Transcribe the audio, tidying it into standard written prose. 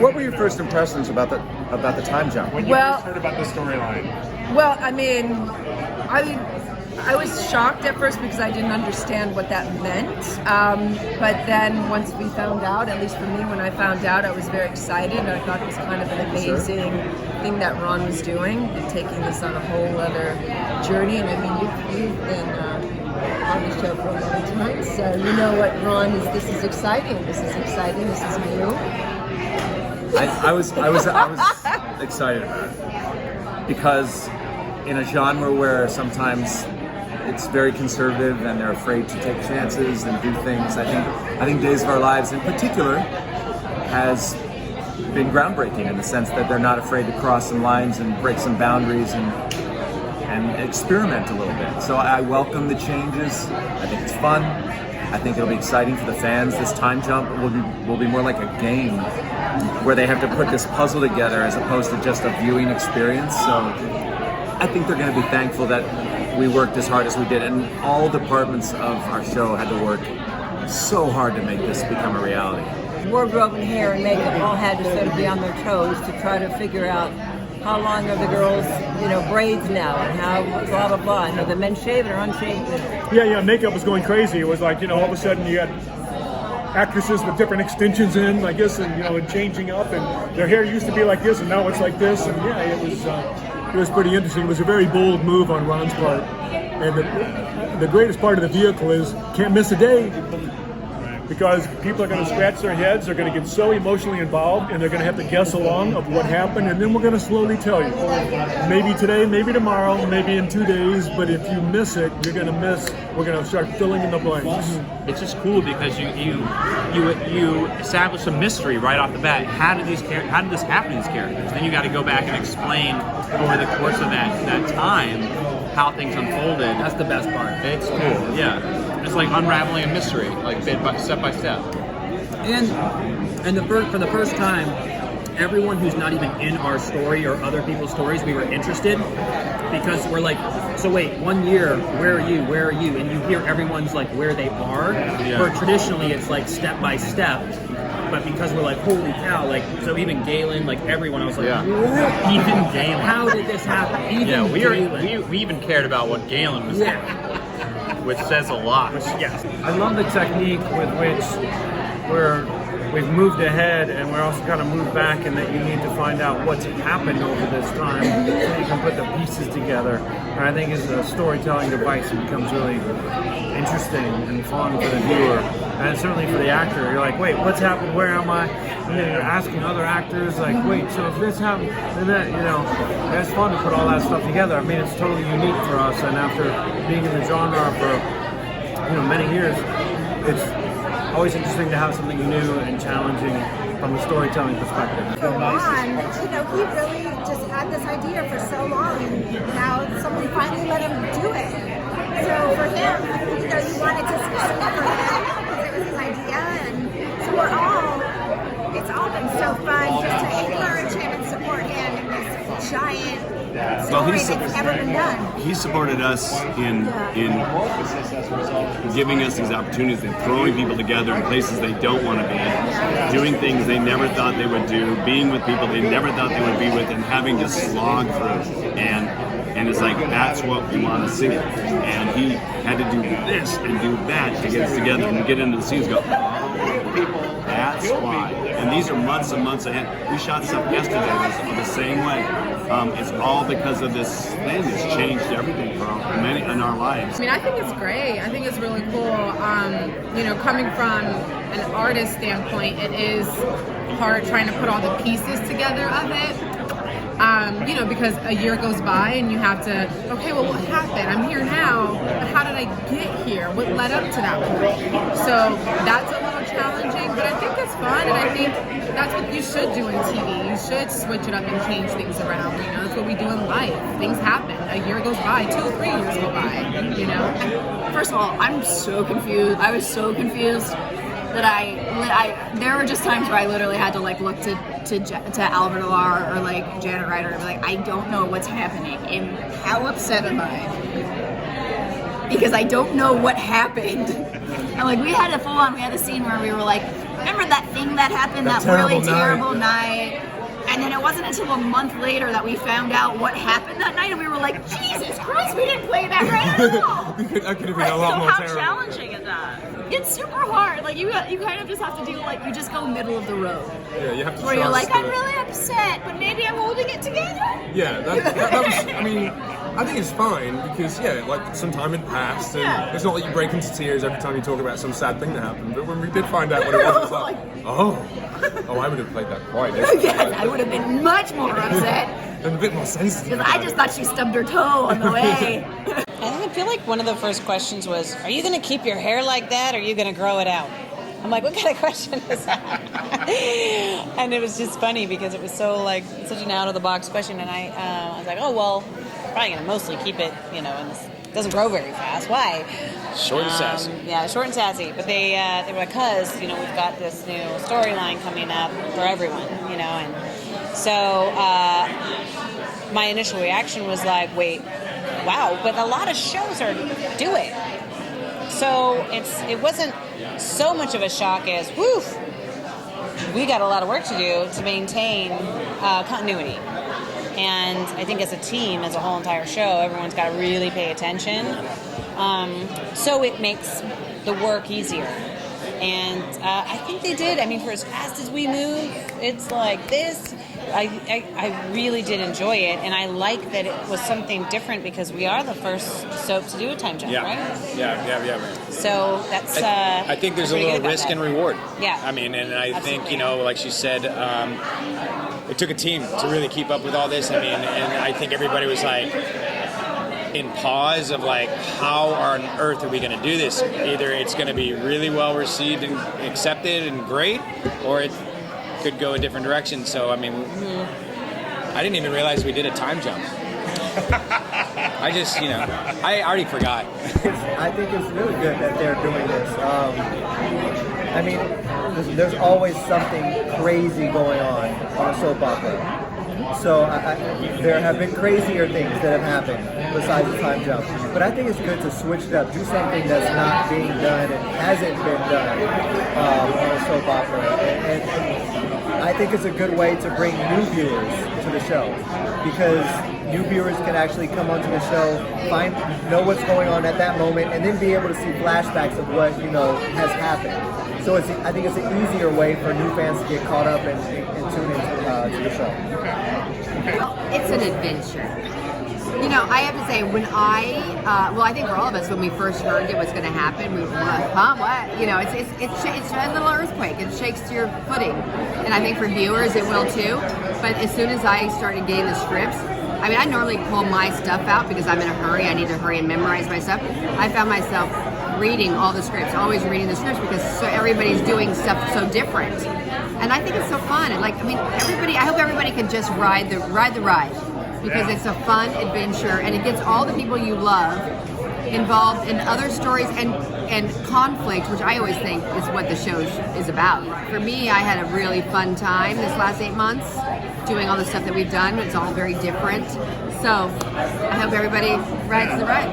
What were your first impressions about the time jump? When you first heard about the storyline? Well, I mean, I was shocked at first because I didn't understand what that meant. But then once we found out, at least for me, when I found out, I was very excited. I thought it was kind of an amazing thing that Ron was doing and taking this on a whole other journey. And I mean, you've been on the show for a long time, so you know what Ron is. This is exciting. This is exciting. This is new. I was excited about it because in a genre where sometimes it's very conservative and they're afraid to take chances and do things, I think Days of Our Lives in particular has been groundbreaking in the sense that they're not afraid to cross some lines and break some boundaries and experiment a little bit. So I welcome the changes. I think it's fun. I think it'll be exciting for the fans. This time jump will be more like a game where they have to put this puzzle together as opposed to just a viewing experience. So I think they're going to be thankful that we worked as hard as we did, and all departments of our show had to work so hard to make this become a reality. Wardrobe and hair and makeup all had to sort of be on their toes to try to figure out how long are the girls, braids now, and how blah blah blah. And are the men shaved or unshaved? Yeah. Makeup was going crazy. It was like all of a sudden you had actresses with different extensions in, I guess, and changing up, and their hair used to be like this, and now it's like this, and it was pretty interesting. It was a very bold move on Ron's part, and the greatest part of the vehicle is can't miss a day. Because people are going to scratch their heads, they're going to get so emotionally involved, and they're going to have to guess along of what happened, and then we're going to slowly tell you. Maybe today, maybe tomorrow, maybe in 2 days, but if you miss it, you're going to miss. We're going to start filling in the blanks. It's just cool because you establish a mystery right off the bat. How did this happen to these characters? Then you got to go back and explain over the course of that time how things unfolded. That's the best part. It's cool, yeah. It's like unraveling a mystery, like step by step. And for the first time, everyone who's not even in our story or other people's stories, we were interested because we're like, so wait, 1 year, where are you? Where are you? And you hear everyone's like where they are. Yeah. Where traditionally it's like step by step. But because we're like, holy cow, like, so even Galen, like everyone, I was like, what? Even Galen. How did this happen? Even Galen. We even cared about what Galen was doing, which says a lot. Yes. I love the technique with which we've moved ahead, and we're also kind of moved back, and that you need to find out what's happened over this time so you can put the pieces together. And I think as a storytelling device, it becomes really interesting and fun for the viewer, and certainly for the actor. You're like, wait, what's happened? Where am I? And then you're asking other actors, like, wait, so if this happened, then that, and it's fun to put all that stuff together. I mean, it's totally unique for us, and after being in the genre for many years, it's always interesting to have something new and challenging from a storytelling perspective. For Ron, he really just had this idea for so long, and now somebody finally let him do it. So for him, he wanted to succeed for him because it was his idea, and so it's all been so fun just to encourage him and support him in this giant story that's ever been done. He supported us in giving us these opportunities and throwing people together in places they don't want to be, doing things they never thought they would do, being with people they never thought they would be with, and having to slog through. And it's like, that's what we want to see. And he had to do this and do that to get us together and get into the scenes and go, that's why. And these are months and months ahead. We shot stuff yesterday the same way. It's all because of this thing. It's changed everything for many in our lives. I mean, I think it's great. I think it's really cool. Coming from an artist standpoint, it is hard trying to put all the pieces together of it. Because a year goes by and you have to, okay, well, what happened? I'm here now, but how did I get here? What led up to that point? So that's a little challenging, but I think it's fun, and I think that's what you should do in TV. You should switch it up and change things around. That's what we do in life. Things happen. A year goes by, 2 or 3 years go by. First of all, I'm so confused. I was so confused that I there were just times where I literally had to look to Albert Alar or Janet Ryder and be like, I don't know what's happening, and how upset am I? Because I don't know what happened. And we had a scene where we were like, remember that thing that happened, that really terrible night. And then it wasn't until a month later that we found out what happened that night, and we were like, Jesus Christ, we didn't play that right at all. That could have been a lot more How terrible. challenging is that? It's super hard. Like you kind of just have to do like you just go middle of the road. Yeah, you have to Where you're trust like, I'm that- really upset, but maybe I'm holding it together. Yeah, that was, I mean, I think it's fine because, yeah, like some time had passed and it's not like you break into tears every time you talk about some sad thing that happened. But when we did find out what it was, it's like, oh, I would have played that quite differently. Yes, I would have been much more upset. And a bit more sensitive. Because I just thought she stubbed her toe on the way. I feel like one of the first questions was, are you going to keep your hair like that or are you going to grow it out? I'm like, what kind of question is that? And it was just funny because it was such an out-of-the-box question. And I was like, oh, well, probably going to mostly keep it, and it doesn't grow very fast. Why? Short and sassy. Yeah, short and sassy. But they were like, because, we've got this new storyline coming up for everyone, and so my initial reaction was like, wait, wow, but a lot of shows do it. So it wasn't so much of a shock as, woof, we got a lot of work to do to maintain continuity. And I think as a team, as a whole entire show, everyone's got to really pay attention. So it makes the work easier. And I think they did. I mean, for as fast as we move, it's like this. I really did enjoy it, and I like that it was something different because we are the first soap to do a time jump, right? Yeah. So that's. I think there's a pretty little good about risk that. and reward. Yeah. I mean, and I think, Absolutely. like she said, it took a team to really keep up with all this. I mean, and I think everybody was like in pause of like, how on earth are we going to do this? Either it's going to be really well received and accepted and great, or it could go a different direction. So, I mean, I didn't even realize we did a time jump. I just, I already forgot. I think it's really good that they're doing this. I mean, there's always something crazy going on a soap opera. So there have been crazier things that have happened besides the time jump. But I think it's good to switch it up, do something that's not being done and hasn't been done on a soap opera. And I think it's a good way to bring new viewers to the show because new viewers can actually come onto the show, know what's going on at that moment, and then be able to see flashbacks of what has happened. So I think it's an easier way for new fans to get caught up and tune into the show. It's an adventure. I have to say, when I think for all of us, when we first heard it was going to happen, we were like, huh, what? It's a little earthquake. It shakes your footing. And I think for viewers, it will too. But as soon as I started getting the scripts, I normally pull my stuff out because I'm in a hurry. I need to hurry and memorize my stuff. I found myself reading all the scripts, always reading the scripts because everybody's doing stuff so different. And I think it's so fun. And I hope everybody can just ride the ride. Because it's a fun adventure and it gets all the people you love involved in other stories and conflict, which I always think is what the show is about. For me, I had a really fun time this last 8 months doing all the stuff that we've done. It's all very different. So I hope everybody rides the ride.